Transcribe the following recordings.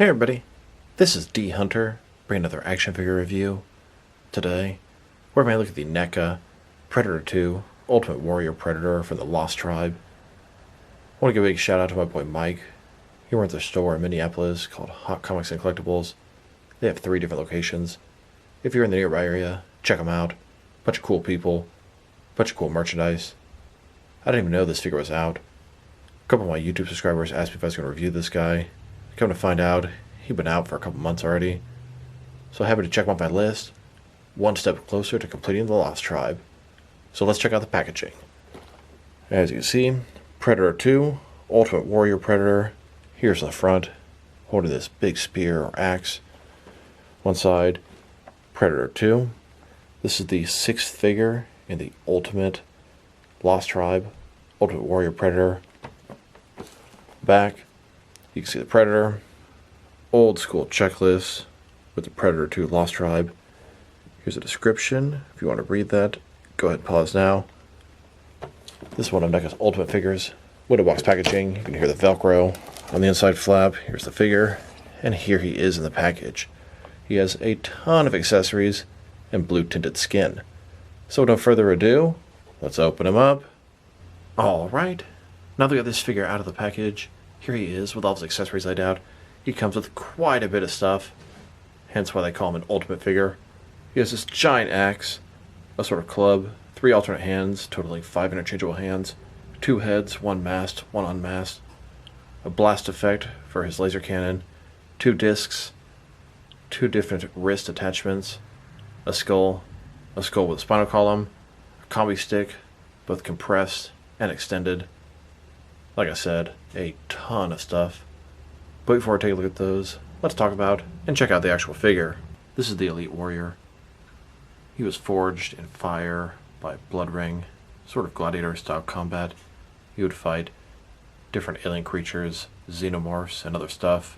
Hey everybody, this is D Hunter, bringing another action figure review. Today, we're going to look at the Neca Predator 2 Ultimate Warrior Predator from the Lost Tribe. I want to give a big shout out to my boy Mike. He runs a store in Minneapolis called Hot Comics and Collectibles. They have 3 different locations. If you're in the nearby area, check them out. Bunch of cool people, bunch of cool merchandise. I didn't even know this figure was out. A couple of my YouTube subscribers asked me if I was going to review this guy. Come to find out, he'd been out for a couple months already. So happy to check him off my list. One step closer to completing the Lost Tribe. So let's check out the packaging. As you can see, Predator 2, Ultimate Warrior Predator. Here's the front, holding this big spear or axe. One side, Predator 2. This is the 6th figure in the Ultimate Lost Tribe, Ultimate Warrior Predator. Back, you can see the Predator, old school checklist with the Predator 2 Lost Tribe. Here's a description. If you want to read that, go ahead and pause now. This is one of Neca's Ultimate figures. Window box packaging. You can hear the Velcro on the inside flap. Here's the figure, and here he is in the package. He has a ton of accessories and blue tinted skin. So no further ado, let's open him up. Alright, now that we got this figure out of the package, here he is with all his accessories laid out. He comes with quite a bit of stuff, hence why they call him an ultimate figure. He has this giant axe, a sort of club, 3 alternate hands, totaling 5 interchangeable hands, 2 heads, 1 masked, 1 unmasked, a blast effect for his laser cannon, 2 discs, 2 different wrist attachments, a skull with a spinal column, a combi stick, both compressed and extended. Like I said, a ton of stuff. But before I take a look at those, let's talk about and check out the actual figure. This is the Elite Warrior. He was forged in fire by Blood Ring, sort of gladiator style combat. He would fight different alien creatures, xenomorphs, and other stuff.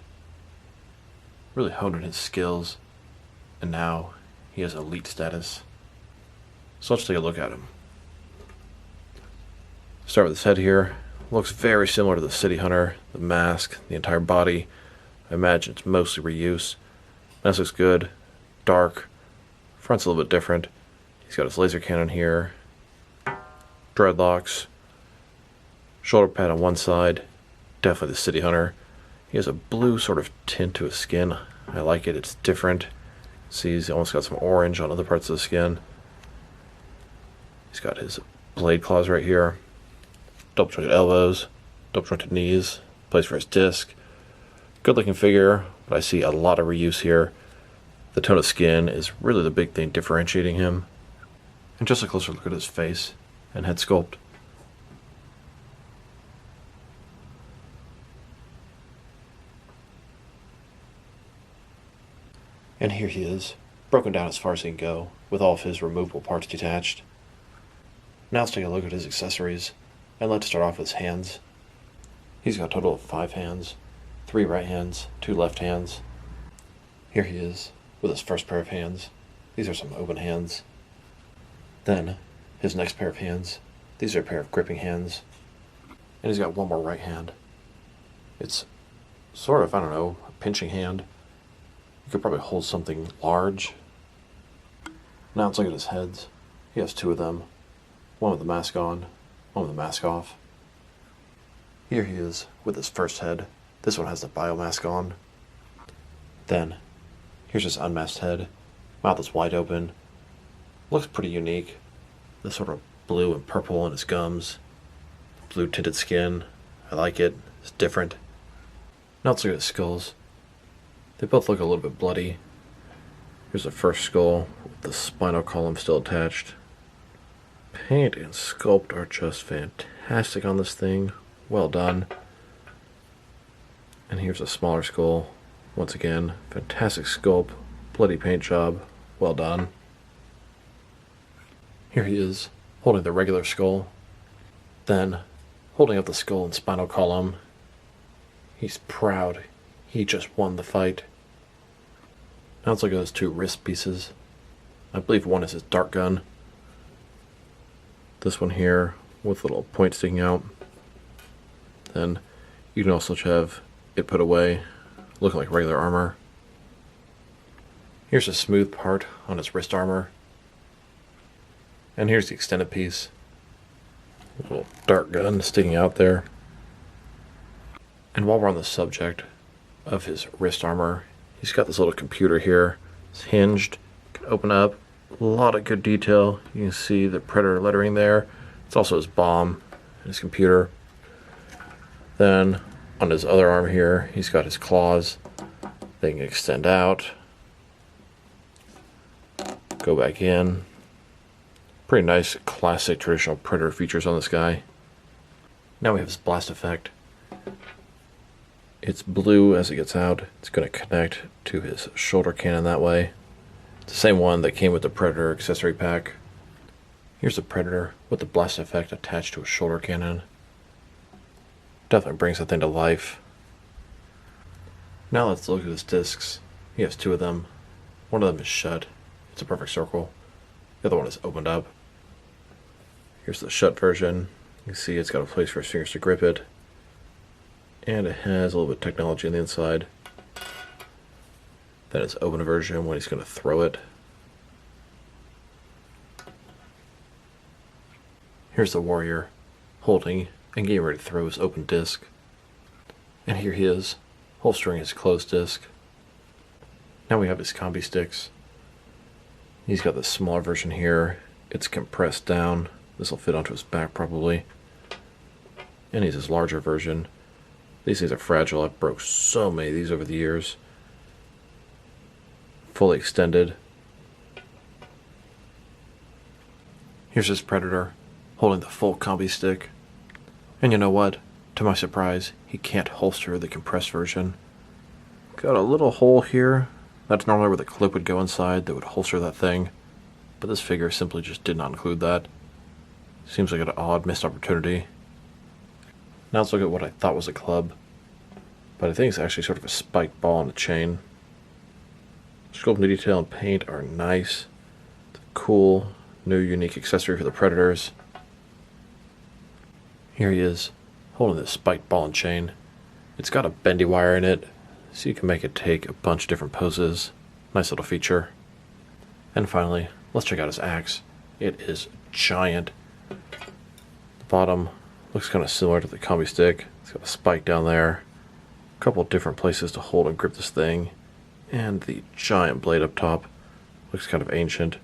Really honed in his skills, and now he has elite status. So let's take a look at him. Start with his head here. Looks very similar to the City Hunter, the mask, the entire body. I imagine it's mostly reuse. This looks good. Dark. Front's a little bit different. He's got his laser cannon here. Dreadlocks. Shoulder pad on one side. Definitely the City Hunter. He has a blue sort of tint to his skin. I like it. It's different. See, he's almost got some orange on other parts of the skin. He's got his blade claws right here. Double jointed elbows, double jointed knees, place for his disc. Good looking figure, but I see a lot of reuse here. The tone of skin is really the big thing differentiating him. And just a closer look at his face and head sculpt. And here he is, broken down as far as he can go, with all of his removable parts detached. Now let's take a look at his accessories. And let's start off with his hands. He's got a total of 5 hands, 3 right hands, 2 left hands. Here he is with his first pair of hands. These are some open hands. Then his next pair of hands. These are a pair of gripping hands. And he's got one more right hand. It's sort of, I don't know, a pinching hand. You could probably hold something large. Now let's look at his heads. He has 2 of them. One with the mask on, one with the mask off. Here he is with his first head. This one has the biomask on. Then, here's his unmasked head. Mouth is wide open. Looks pretty unique. This sort of blue and purple in his gums. Blue tinted skin. I like it. It's different. Now let's look at his skulls. They both look a little bit bloody. Here's the first skull with the spinal column still attached. Paint and sculpt are just fantastic on this thing. Well done. And here's a smaller skull. Once again, fantastic sculpt. Bloody paint job. Well done. Here he is, holding the regular skull. Then, holding up the skull and spinal column. He's proud. He just won the fight. Now let's look at those 2 wrist pieces. I believe one is his dart gun. This one here with a little point sticking out. Then you can also have it put away looking like regular armor. Here's a smooth part on his wrist armor. And here's the extended piece. A little dart gun sticking out there. And while we're on the subject of his wrist armor, he's got this little computer here. It's hinged, can open up. A lot of good detail. You can see the Predator lettering there. It's also his bomb and his computer. Then on his other arm here, he's got his claws. They can extend out, go back in. Pretty nice, classic, traditional Predator features on this guy. Now we have his blast effect. It's blue as it gets out. It's going to connect to his shoulder cannon that way. It's the same one that came with the Predator accessory pack. Here's the Predator with the blast effect attached to a shoulder cannon. Definitely brings that thing to life. Now let's look at his discs. He has two of them. One of them is shut. It's a perfect circle. The other one is opened up. Here's the shut version. You can see it's got a place for his fingers to grip it. And it has a little bit of technology on the inside. Then it's open version when he's going to throw it. Here's the warrior holding and getting ready to throw his open disc. And here he is, holstering his closed disc. Now we have his combi sticks. He's got the smaller version here. It's compressed down. This will fit onto his back probably. And he's his larger version. These things are fragile. I've broke so many of these over the years. Fully extended. Here's his Predator holding the full combi stick. And you know what? To my surprise, he can't holster the compressed version. Got a little hole here. That's normally where the clip would go inside that would holster that thing. But this figure simply just did not include that. Seems like an odd missed opportunity. Now let's look at what I thought was a club. But I think it's actually sort of a spiked ball on a chain. Sculpt and detail and paint are nice. It's a cool, new, unique accessory for the Predators. Here he is, holding this spiked ball and chain. It's got a bendy wire in it, so you can make it take a bunch of different poses. Nice little feature. And finally, let's check out his axe. It is giant. The bottom looks kind of similar to the combi stick. It's got a spike down there. A couple different places to hold and grip this thing. And the giant blade up top looks kind of ancient.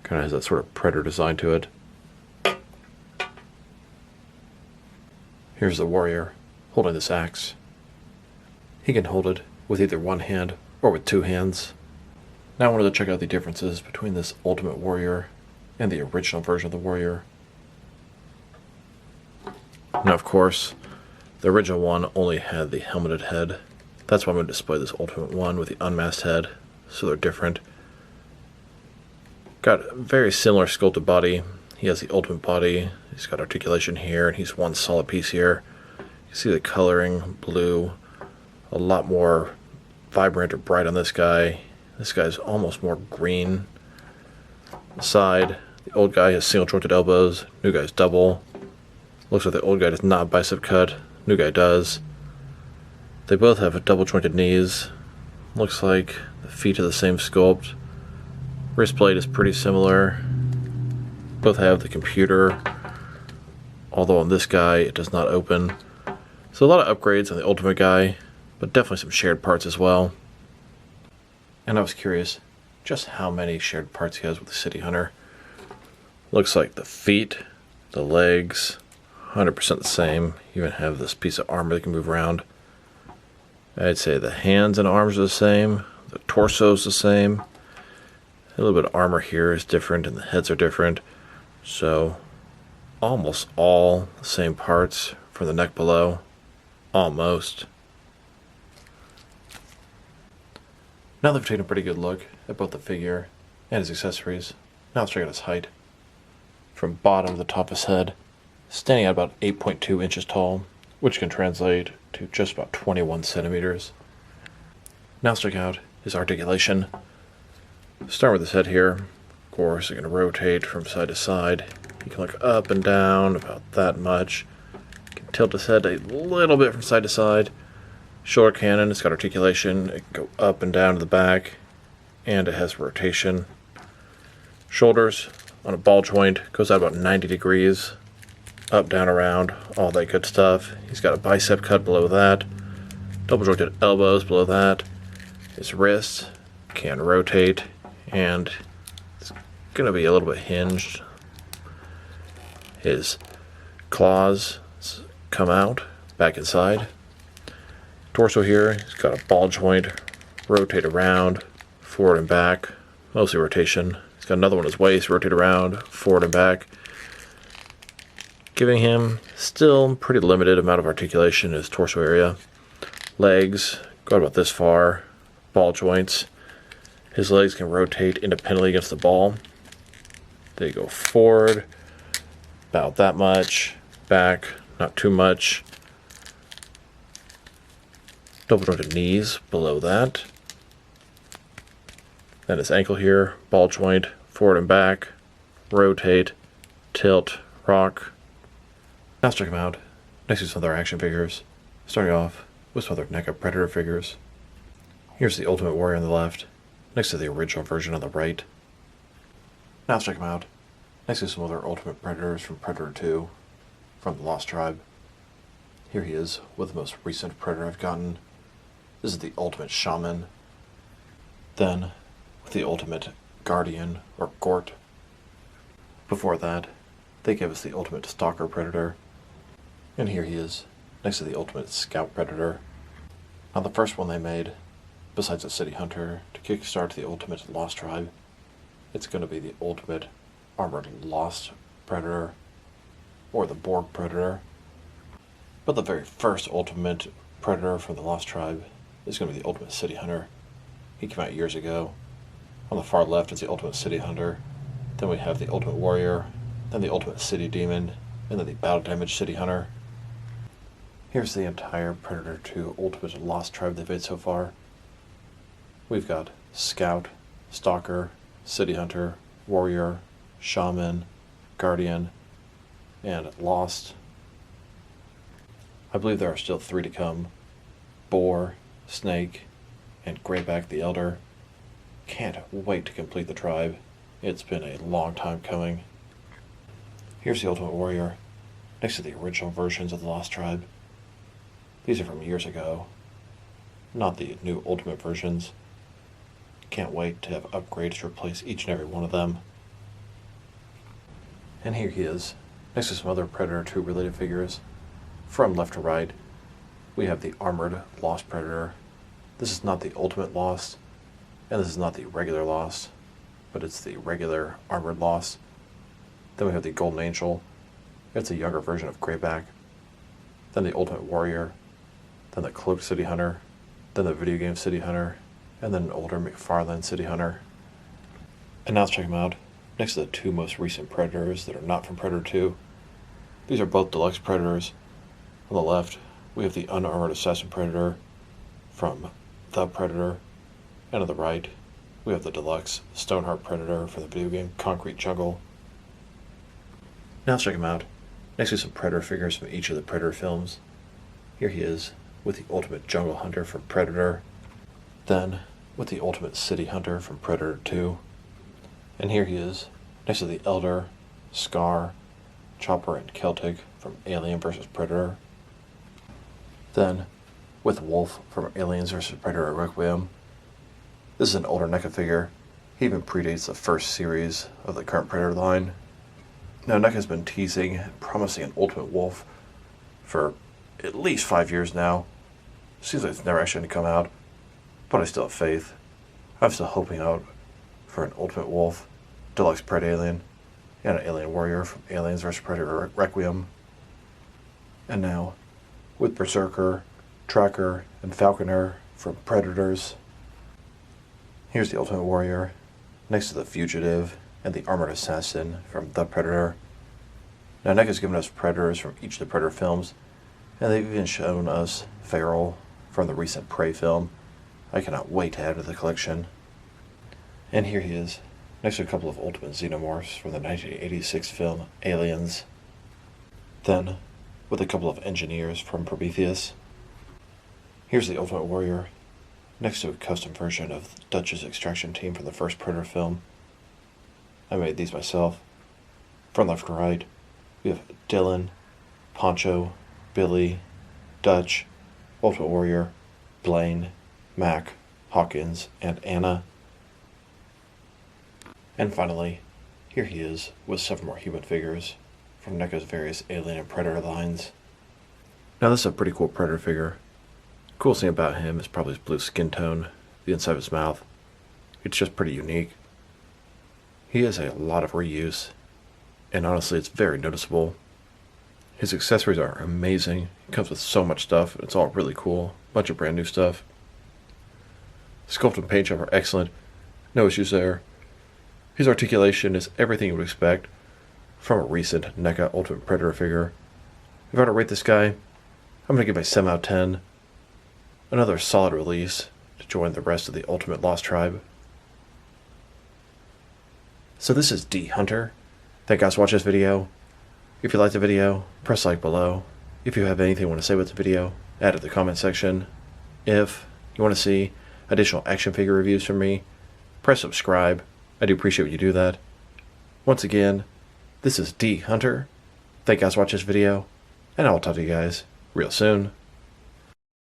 Kind of has that sort of Predator design to it. Here's the warrior holding this axe. He can hold it with either one hand or with two hands. Now I wanted to check out the differences between this Ultimate Warrior and the original version of the warrior. Now of course, the original one only had the helmeted head. That's why I'm going to display this Ultimate one with the unmasked head, so they're different. Got a very similar sculpted body. He has the Ultimate body. He's got articulation here, and he's one solid piece here. You see the coloring, blue, a lot more vibrant or bright on this guy. This guy's almost more green. The side, the old guy has single jointed elbows, new guy's double. Looks like the old guy does not bicep cut, new guy does. They both have double jointed knees. Looks like the feet are the same sculpt. Wrist plate is pretty similar. Both have the computer, although on this guy it does not open. So a lot of upgrades on the Ultimate guy, but definitely some shared parts as well. And I was curious just how many shared parts he has with the City Hunter. Looks like the feet, the legs, 100% the same. You even have this piece of armor that can move around. I'd say the hands and arms are the same, the torso is the same. A little bit of armor here is different and the heads are different. So almost all the same parts from the neck below. Almost. Now that we've taken a pretty good look at both the figure and his accessories, now let's check out his height. From bottom to the top of his head, standing at about 8.2 inches tall, which can translate to just about 21 centimeters. Now let's check out his articulation. Start with his head here. Of course, you're going to rotate from side to side. You can look up and down about that much. You can tilt his head a little bit from side to side. Shoulder cannon, it's got articulation, it can go up and down to the back, and it has rotation. Shoulders on a ball joint, goes out about 90 degrees, up, down, around, all that good stuff. He's got a bicep cut below that, double jointed elbows below that. His wrists can rotate, and it's going to be a little bit hinged. His claws come out, back inside. Torso here, he's got a ball joint, rotate around, forward and back, mostly rotation. He's got another one on his waist, rotate around, forward and back, giving him still pretty limited amount of articulation in his torso area. Legs go about this far, ball joints. His legs can rotate independently against the ball. They go forward, about that much, back, not too much. Double jointed knees below that. Then his ankle here, ball joint, forward and back, rotate, tilt, rock. Now let's check him out next to some other action figures, starting off with some other Neca Predator figures. Here's the Ultimate Warrior on the left, next to the original version on the right. Now let's check him out next to some other Ultimate Predators from Predator 2, from the Lost Tribe. Here he is with the most recent Predator I've gotten. This is the Ultimate Shaman. Then, with the Ultimate Guardian, or Gort. Before that, they gave us the Ultimate Stalker Predator. And here he is, next to the Ultimate Scout Predator. Now the first one they made, besides the City Hunter, to kickstart the Ultimate Lost Tribe, it's going to be the Ultimate Armored Lost Predator, or the Borg Predator. But the very first Ultimate Predator from the Lost Tribe is going to be the Ultimate City Hunter. He came out years ago. On the far left is the Ultimate City Hunter. Then we have the Ultimate Warrior, then the Ultimate City Demon, and then the Battle Damage City Hunter. Here's the entire Predator 2 Ultimate Lost Tribe they've made so far. We've got Scout, Stalker, City Hunter, Warrior, Shaman, Guardian, and Lost. I believe there are still 3 to come. Boar, Snake, and Greyback the Elder. Can't wait to complete the tribe. It's been a long time coming. Here's the Ultimate Warrior, next to the original versions of the Lost Tribe. These are from years ago, not the new Ultimate versions. Can't wait to have upgrades to replace each and every one of them. And here he is, next to some other Predator 2 related figures. From left to right, we have the Armored Lost Predator. This is not the Ultimate Lost, and this is not the regular Lost, but it's the regular Armored Lost. Then we have the Golden Angel. It's a younger version of Greyback. Then the Ultimate Warrior. Then the Cloaked City Hunter. Then the video game City Hunter. And then an older McFarlane City Hunter. And now let's check them out next to the 2 most recent Predators that are not from Predator 2. These are both deluxe Predators. On the left, we have the Unarmored Assassin Predator from The Predator. And on the right, we have the deluxe Stoneheart Predator from the video game Concrete Jungle. Now let's check him out next to some Predator figures from each of the Predator films. Here he is with the Ultimate Jungle Hunter from Predator. Then with the Ultimate City Hunter from Predator 2. And here he is next to the Elder, Scar, Chopper, and Celtic from Alien vs. Predator. Then with Wolf from Aliens vs. Predator Requiem. This is an older NECA figure. He even predates the first series of the current Predator line. Now NECA has been teasing and promising an Ultimate Wolf for at least 5 years now. Seems like it's never actually going to come out, but I still have faith. I'm still hoping out for an Ultimate Wolf, Deluxe Pred Alien, and an Alien Warrior from Aliens vs. Predator Requiem. And now, with Berserker, Tracker, and Falconer from Predators. Here's the Ultimate Warrior, next to the Fugitive and the Armored Assassin from The Predator. Now NECA's given us Predators from each of the Predator films, and they've even shown us Feral from the recent Prey film. I cannot wait to add to the collection. And here he is, next to a couple of Ultimate Xenomorphs from the 1986 film Aliens. Then, with a couple of Engineers from Prometheus. Here's the Ultimate Warrior, next to a custom version of Dutch's extraction team from the first Predator film. I made these myself. From left to right, we have Dylan, Poncho, Billy, Dutch, Ultimate Warrior, Blaine, Mac, Hawkins, and Anna. And finally, here he is with several more human figures from NECA's various Alien and Predator lines. Now this is a pretty cool Predator figure. Cool thing about him is probably his blue skin tone, the inside of his mouth. It's just pretty unique. He has a lot of reuse, and honestly it's very noticeable. His accessories are amazing. He comes with so much stuff. It's all really cool. Bunch of brand new stuff. Sculpt and paint job are excellent. No issues there. His articulation is everything you would expect from a recent NECA Ultimate Predator figure. If I were to rate this guy, I'm going to give it a 7 out of 10. Another solid release to join the rest of the Ultimate Lost Tribe. So this is D Hunter. Thank you guys for watching this video. If you liked the video, press like below. If you have anything you want to say with the video, add it in the comment section. If you want to see additional action figure reviews from me, press subscribe. I do appreciate when you do that. Once again, this is D Hunter. Thank you guys for watching this video, and I will talk to you guys real soon.